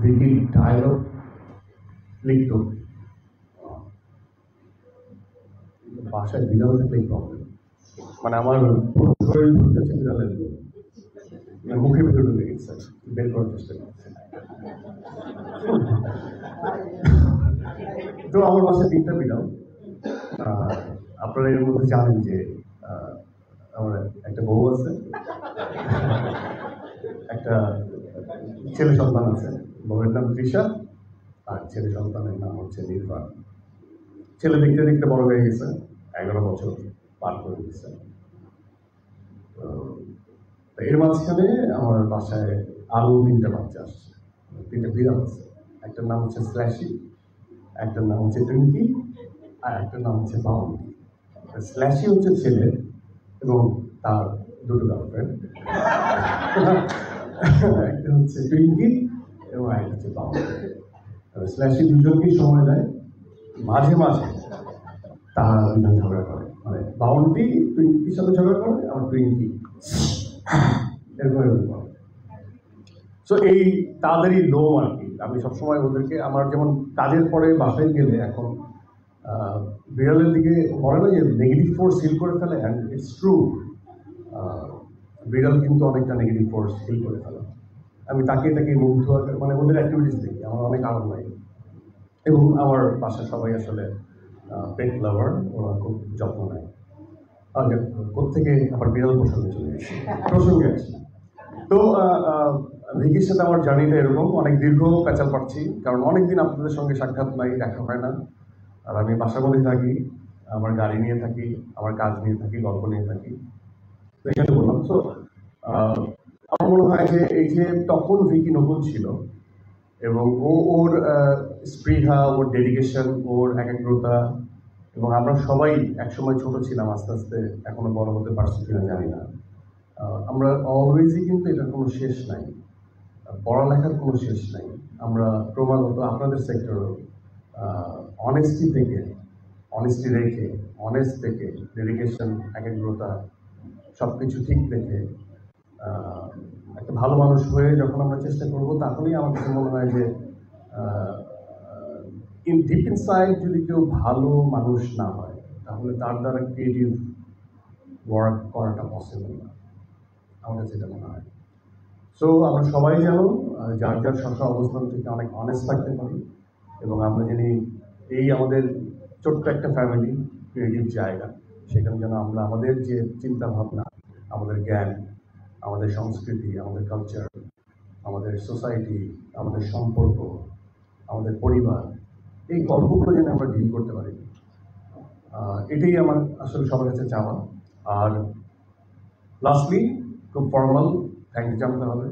Vicky dialogue লিখত, বাসায় বিড়াল থাকলেই প্রবলেম, মানে আমার পুরো শরীর ঘুরতেছে বিড়ালের মুখে ভিতরে ঢুকে গেছে, বের করার চেষ্টা করছে। তো আমার বাসায় 3টা বিড়াল। আপনারা এর মধ্যে জানেন যে আমার একটা বউ আছে, একটা ছেলে সন্তান আছে, বউয়ের নাম তৃষা আর ছেলে সন্তানের নাম হচ্ছে নির্বাণ। ছেলে দেখতে দেখতে বড় হয়ে গেছে, 11 বছর পার করে গেছে। তো এর মাঝখানে আমার বাসায় আরো 3টা বাচ্চা আসছে, 3টা বিড়াল আছে। একটার নাম হচ্ছে স্ল্যাশি, একটার নাম হচ্ছে টুইঙ্কি, আর একটার নাম হচ্ছে বাউন্টি। স্ল্যাশি হচ্ছে ছেলে এবং তার 2টো গার্লফ্রেন্ড, একটা হচ্ছে টুইঙ্কি এবং একটা হচ্ছে বাউন্টি। স্ল্যাশি দুজনকেই সময় দেয়, মাঝে মাঝে তারা দুজন ঝগড়া করে, মানে বাউন্টি টুইঙ্কির সাথে ঝগড়া করে, আমার টুইঙ্কি এরকম এরকম করে। সো এই তাদেরই লোম আর কি। আমি সবসময় ওদেরকে, আমার যেমন কাজের পরে বাসায় গেলে এখন বিড়ালের দিকে বলে না যে নেগেটিভ ফোর্স হিল করে ফেলে, অ্যান্ড ইটস ট্রু। বিড়াল কিন্তু অনেকটা নেগেটিভ ফোর্স হিল করে ফেলে। আমি তাকে মুগ্ধ, মানে ওদের অ্যাক্টিভিটিস দেখি আমার অনেক আরাম লাগে। এবং আমার বাসার সবাই আসলে পেট লাভার, ওরা খুব যত্ন নেয়। কোথেকে আবার বিড়াল প্রসঙ্গে চলে গেছি, প্রসঙ্গে আছি। তো ভিকির সাথে আমার জার্নিটা এরকম অনেক দীর্ঘ, পেঁচাল পাচ্ছি, কারণ অনেকদিন আপনাদের সঙ্গে সাক্ষাৎ নাই, দেখা হয় না। আর আমি বাসার মধ্যে থাকি, আমার গাড়ি নিয়ে থাকি, আমার কাজ নিয়ে থাকি, গল্প নিয়ে থাকি। তো এখানে বললাম। তো আমার মনে হয় যে এই যে তখন ভিকি নতুন ছিল এবং ওর স্পৃহা, ওর ডেডিকেশন, ওর একাগ্রতা, এবং আমরা সবাই একসময় ছোট ছিলাম, আস্তে আস্তে এখনো বড় হতে পারছি কিনা জানি না। আমরা অলওয়েজই কিন্তু এটার কোনো শেষ নাই, পড়ালেখার কোনো শেষ নাই। আমরা ক্রমাগত আপনাদের সেক্টরও অনেস্টি রেখে, অনেস্ট থেকে, ডেডিকেশন, একাগ্রতা সব কিছু ঠিক রেখে একটা ভালো মানুষ হয়ে যখন আমরা চেষ্টা করবো, তখনই আমার কাছে মনে হয় যে ডিপ ইনসাইড যদি কেউ ভালো মানুষ না হয়, তাহলে তার দ্বারা ক্রিয়েটিভ ওয়ার্ক করাটা পসিবল না, আমার কাছে এটা মনে হয়। সো আমরা সবাই যেন যার যার স্ব অবস্থান থেকে অনেক অনেস্ট থাকতে পারি, এবং আমরা যিনি এই আমাদের ছোট্ট একটা ফ্যামিলি, ক্রিয়েটিভ জায়গা, সেখানে যেন আমরা আমাদের যে চিন্তা ভাবনা, আমাদের জ্ঞান, আমাদের সংস্কৃতি, আমাদের কালচার, আমাদের সোসাইটি, আমাদের সম্পর্ক, আমাদের পরিবার, এই গল্পগুলো যেন আমরা ডিল করতে পারি, এটাই আমার আসলে সবার কাছে চাওয়া। আর লাস্টলি খুব ফর্মাল থ্যাংক ইউ জানাতে হবে